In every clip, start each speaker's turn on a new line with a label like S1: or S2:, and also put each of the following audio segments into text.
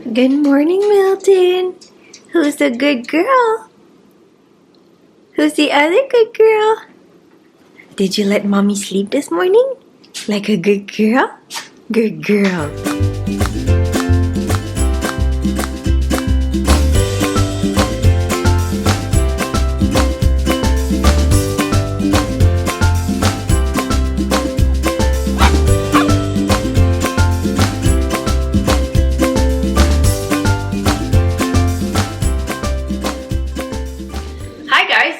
S1: Good morning, Milton. Who's the good girl? Who's the other good girl? Did you let mommy sleep this morning? Like a good girl? Good girl.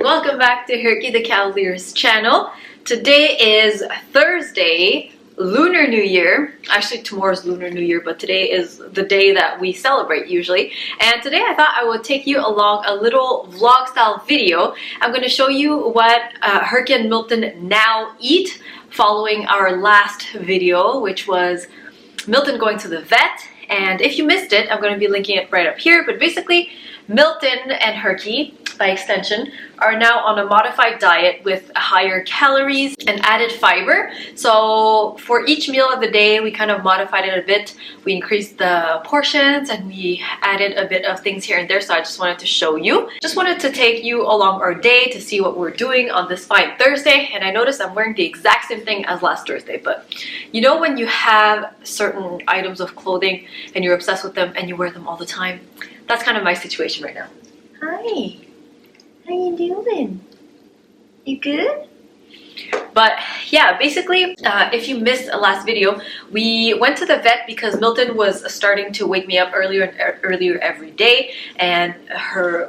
S1: Welcome back to Herky the Cavalier's channel. Today is Thursday, Lunar New Year. Actually, tomorrow's Lunar New Year, but today is the day that we celebrate usually. And today I thought I would take you along a little vlog style video. I'm going to show you what Herky and Milton now eat following our last video, which was Milton going to the vet. And if you missed it, I'm going to be linking it right up here. But basically, Milton and Herky, by extension, are now on a modified diet with higher calories and added fiber. So for each meal of the day, we kind of modified it a bit. We increased the portions and we added a bit of things here and there. So I just wanted to show you. Just wanted to take you along our day to see what we're doing on this fine Thursday. And I noticed I'm wearing the exact same thing as last Thursday. But you know when you have certain items of clothing and you're obsessed with them and you wear them all the time? That's kind of my situation right now. Hi. How you doing? You good? But yeah, basically, if you missed the last video, we went to the vet because Milton was starting to wake me up earlier and earlier every day, and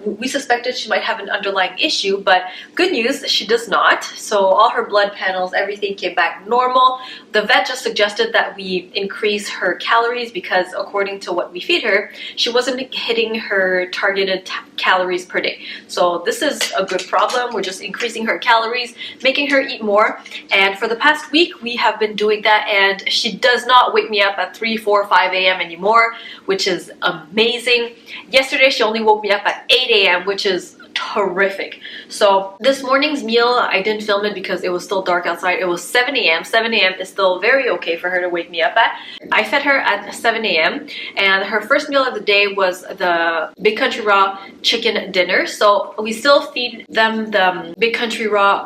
S1: we suspected she might have an underlying issue, but good news, she does not. So all her blood panels, everything came back normal. The vet just suggested that we increase her calories because according to what we feed her, she wasn't hitting her targeted calories per day. So this is a good problem. We're just increasing her calories, making her eat more. And for the past week, we have been doing that, and she does not wake me up at 3, 4, 5 a.m. anymore, which is amazing. Yesterday, she only woke me up at 8 a.m., which is terrific. So this morning's meal, I didn't film it because it was still dark outside. It was 7 a.m. 7 a.m. is still very okay for her to wake me up at. I fed her at 7 a.m. and her first meal of the day was the Big Country Raw chicken dinner. So we still feed them the Big Country Raw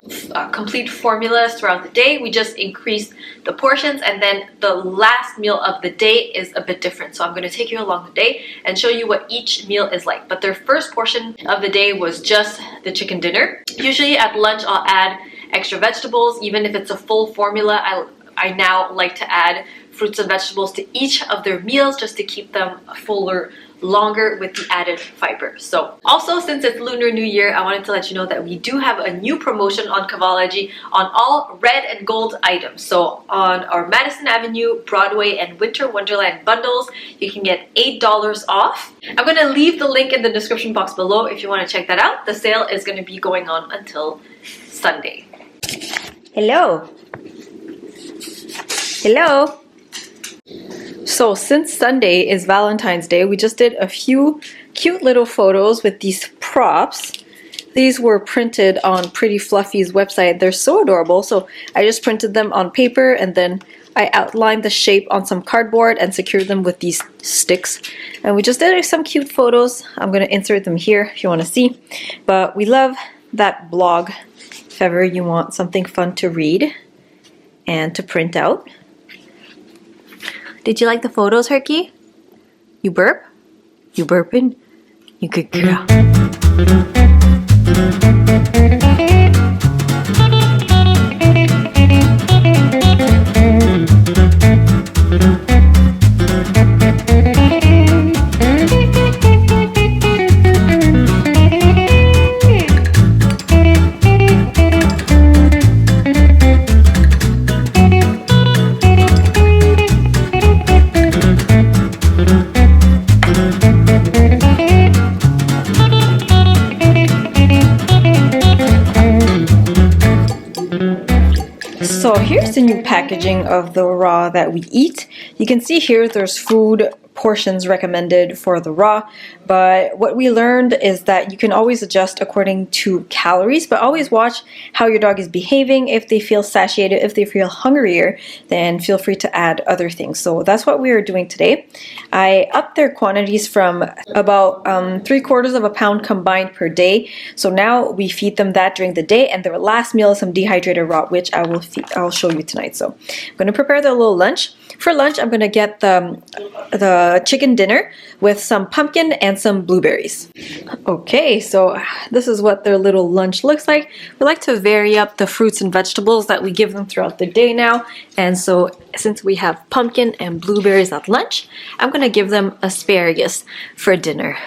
S1: complete formulas throughout the day. We just increased the portions, and then the last meal of the day is a bit different. So I'm going to take you along the day and show you what each meal is like. But their first portion of the day was just the chicken dinner. Usually at lunch I'll add extra vegetables. Even if it's a full formula, I now like to add fruits and vegetables to each of their meals just to keep them fuller longer with the added fiber. So also, since it's Lunar New Year, I wanted to let you know that we do have a new promotion on Cavalier on all red and gold items. So on our Madison Avenue, Broadway, and Winter Wonderland bundles, you can get $8 off. I'm going to leave the link in the description box below if you want to check that out. The sale is going to be going on until Sunday. Hello. Hello. So since Sunday is Valentine's Day, we just did a few cute little photos with these props. These were printed on Pretty Fluffy's website. They're so adorable. So I just printed them on paper and then I outlined the shape on some cardboard and secured them with these sticks. And we just did some cute photos. I'm going to insert them here if you want to see. But we love that blog if ever you want something fun to read and to print out. Did you like the photos, Herky? You burp? You burping? You good girl. So here's the new packaging of the raw that we eat. You can see here there's food
S2: portions recommended for the raw, but what we learned is that you can always adjust according to calories, but always watch how your dog is behaving. If they feel satiated, if they feel hungrier, then feel free to add other things. So that's what we are doing today. I upped their quantities from about 3/4 of a pound combined per day. So now we feed them that during the day, and their last meal is some dehydrated raw, which I'll show you tonight. So I'm going to prepare their little lunch. For lunch, I'm going to get the chicken dinner with some pumpkin and some blueberries. Okay, so this is what their little lunch looks like. We like to vary up the fruits and vegetables that we give them throughout the day now. And so since we have pumpkin and blueberries at lunch, I'm going to give them asparagus for dinner.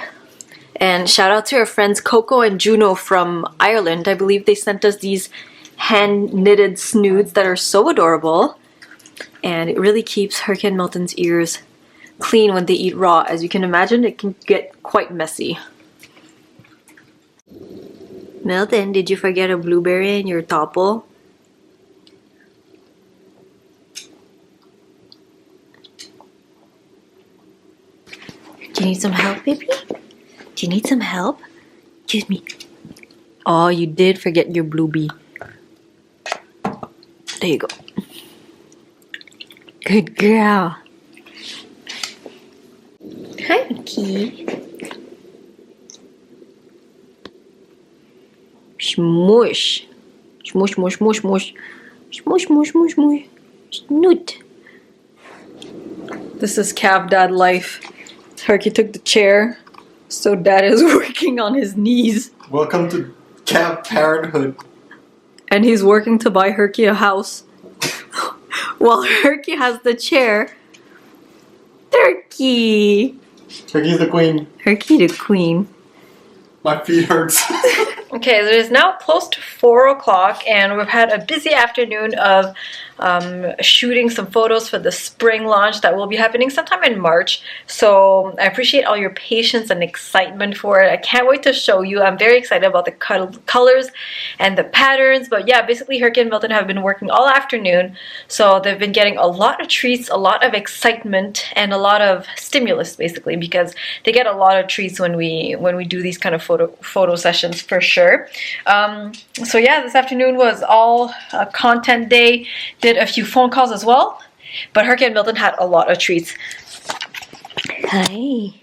S2: And shout out to our friends Coco and Juno from Ireland. I believe they sent us these hand-knitted snoods that are so adorable. And it really keeps Herky and Milton's ears clean when they eat raw. As you can imagine, it can get quite messy. Milton, did you forget a blueberry in your topple? Do you need some help, baby? Do you need some help? Give me. Oh, you did forget your bluebee. There you go. Good girl. Hi, Mickey. Smush. Smush, smush, smush, smush. Smush, smush, smush, smush. Snoot. This is Cav Dad life. Herky took the chair, so Dad is working on his knees.
S3: Welcome to Cav Parenthood.
S2: And he's working to buy Herky a house. While Herky has the chair. Herky!
S3: Herky's the queen.
S2: Herky the queen.
S3: My feet hurts.
S2: Okay, it is now close to 4 o'clock and we've had a busy afternoon of shooting some photos for the spring launch that will be happening sometime in March. So I appreciate all your patience and excitement for it. I can't wait to show you. I'm very excited about the colors and the patterns. But yeah, basically Herky and Milton have been working all afternoon. So they've been getting a lot of treats, a lot of excitement, and a lot of stimulus basically, because they get a lot of treats when we do these kind of photo sessions for sure. So yeah, this afternoon was all a content day. Did a few phone calls as well, but Herky and Milton had a lot of treats. Hi.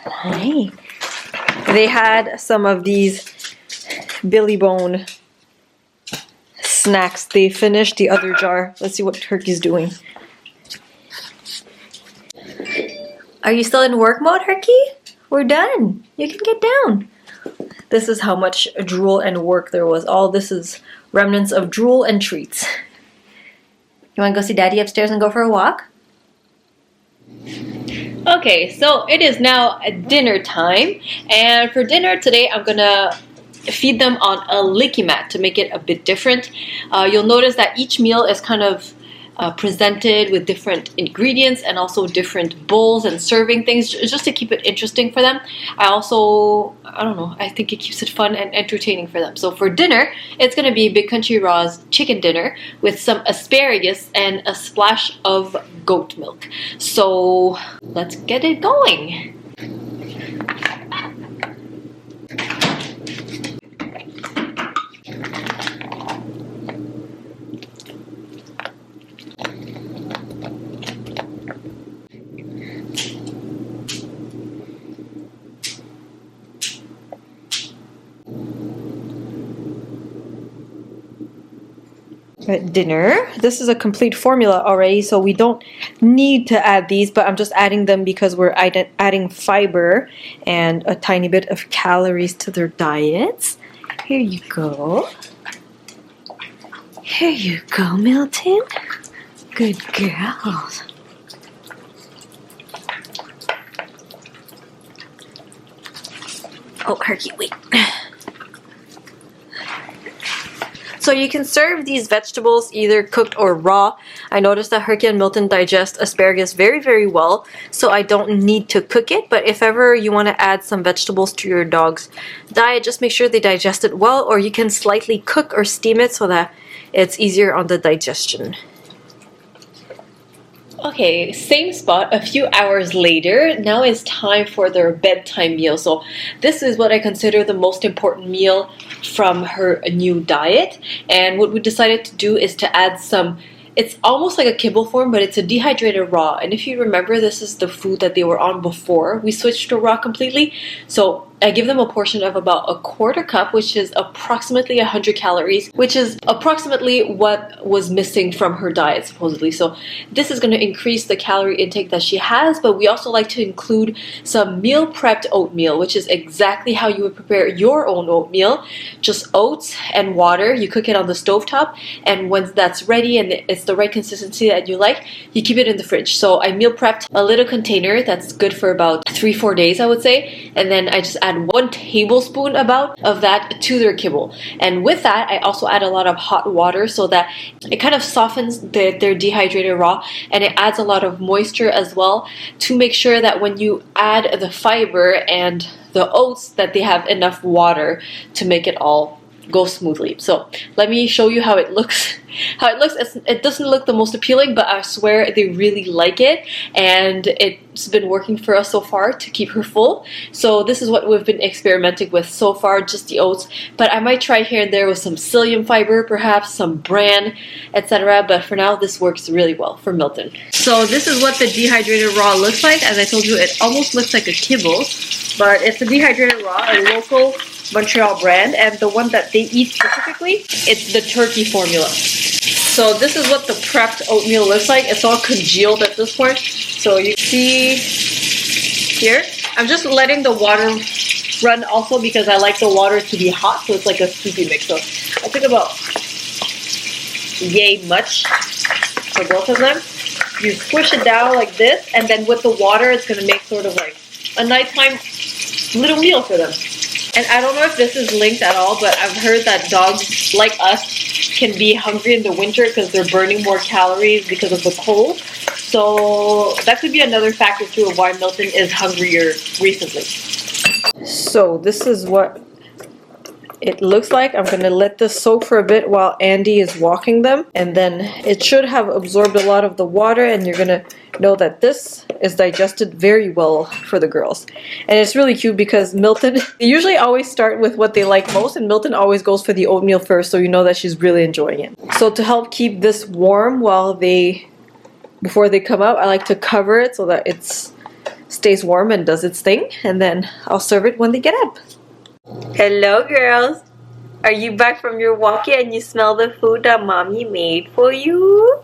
S2: Hi. They had some of these Billy Bone snacks. They finished the other jar. Let's see what Herky's doing. Are you still in work mode, Herky? We're done. You can get down. This is how much drool and work there was. All this is remnants of drool and treats. You want to go see Daddy upstairs and go for a walk? Okay, so it is now dinner time. And for dinner today, I'm going to feed them on a licky mat to make it a bit different. You'll notice that each meal is kind of presented with different ingredients and also different bowls and serving things just to keep it interesting for them. I don't know, I think it keeps it fun and entertaining for them. So for dinner, it's going to be Big Country Raw's chicken dinner with some asparagus and a splash of goat milk. So let's get it going. At dinner, this is a complete formula already, so we don't need to add these, but I'm just adding them because we're adding fiber and a tiny bit of calories to their diets. Here you go. Here you go, Milton. Good girl. Oh, Herky, wait. So you can serve these vegetables either cooked or raw. I noticed that Herky and Milton digest asparagus very, very well, so I don't need to cook it. But if ever you want to add some vegetables to your dog's diet, just make sure they digest it well, or you can slightly cook or steam it so that it's easier on the digestion.
S1: Okay, same spot a few hours later. Now it's time for their bedtime meal. So this is what I consider the most important meal from her new diet. And what we decided to do is to add some, it's almost like a kibble form, but it's a dehydrated raw. And if you remember, this is the food that they were on before we switched to raw completely. So I give them a portion of about a quarter cup, which is approximately 100 calories, which is approximately what was missing from her diet, supposedly. So this is going to increase the calorie intake that she has, but we also like to include some meal prepped oatmeal, which is exactly how you would prepare your own oatmeal. Just oats and water. You cook it on the stovetop, and once that's ready and it's the right consistency that you like, you keep it in the fridge. So I meal prepped a little container that's good for about 3-4 days, I would say, and then I just add 1 tablespoon about of that to their kibble. And with that, I also add a lot of hot water so that it kind of softens their dehydrated raw, and it adds a lot of moisture as well to make sure that when you add the fiber and the oats that they have enough water to make it all go smoothly. So let me show you how it looks. It doesn't look the most appealing, but I swear they really like it, and it's been working for us so far to keep her full. So this is what we've been experimenting with so far, just the oats, but I might try here and there with some psyllium fiber, perhaps some bran, etc. But for now, this works really well for Milton. So this is what the dehydrated raw looks like. As I told you, it almost looks like a kibble, but it's a dehydrated raw, a local Montreal brand, and the one that they eat specifically, it's the turkey formula. So this is what the prepped oatmeal looks like. It's all congealed at this point. So you see here, I'm just letting the water run also because I like the water to be hot, so it's like a soupy mix. So I took about yay much for both of them. You squish it down like this, and then with the water, it's going to make sort of like a nighttime little meal for them. And I don't know if this is linked at all, but I've heard that dogs like us can be hungry in the winter because they're burning more calories because of the cold. So that could be another factor too of why Milton is hungrier recently.
S2: So this is what it looks like. I'm going to let this soak for a bit while Andy is walking them, and then it should have absorbed a lot of the water, and you're going to know that this is digested very well for the girls. And it's really cute because Milton, they usually always start with what they like most, and Milton always goes for the oatmeal first, so you know that she's really enjoying it. So to help keep this warm before they come out, I like to cover it so that it stays warm and does its thing, and then I'll serve it when they get up. Hello girls! Are you back from your walk and you smell the food that mommy made for you?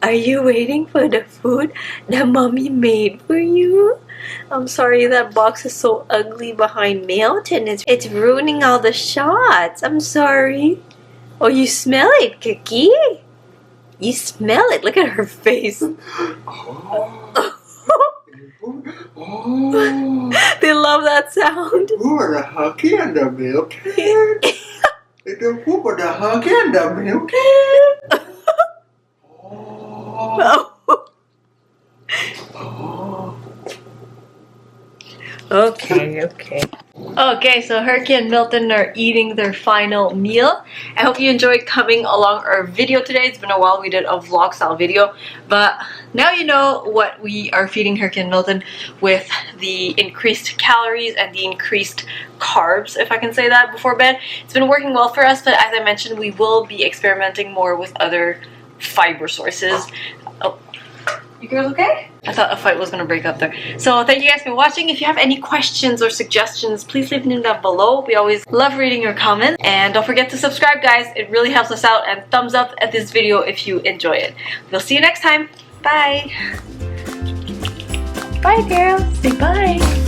S2: Are you waiting for the food that mommy made for you? I'm sorry that box is so ugly behind Milton. It's ruining all the shots. I'm sorry. Oh, you smell it, Cookie? You smell it. Look at her face. They love that sound.
S3: Who are the Herky and the Milton? Who are the Herky and the Milton?
S1: Okay, so Herky and Milton are eating their final meal. I hope you enjoyed coming along our video today. It's been a while we did a vlog style video, but now you know what we are feeding Herky and Milton with the increased calories and the increased carbs, if I can say that, before bed. It's been working well for us, but as I mentioned, we will be experimenting more with other fiber sources. Oh, you girls okay? I thought a fight was going to break up there. So thank you guys for watching. If you have any questions or suggestions, please leave them down below. We always love reading your comments. And don't forget to subscribe, guys. It really helps us out. And thumbs up at this video if you enjoy it. We'll see you next time. Bye. Bye, girls. Say bye.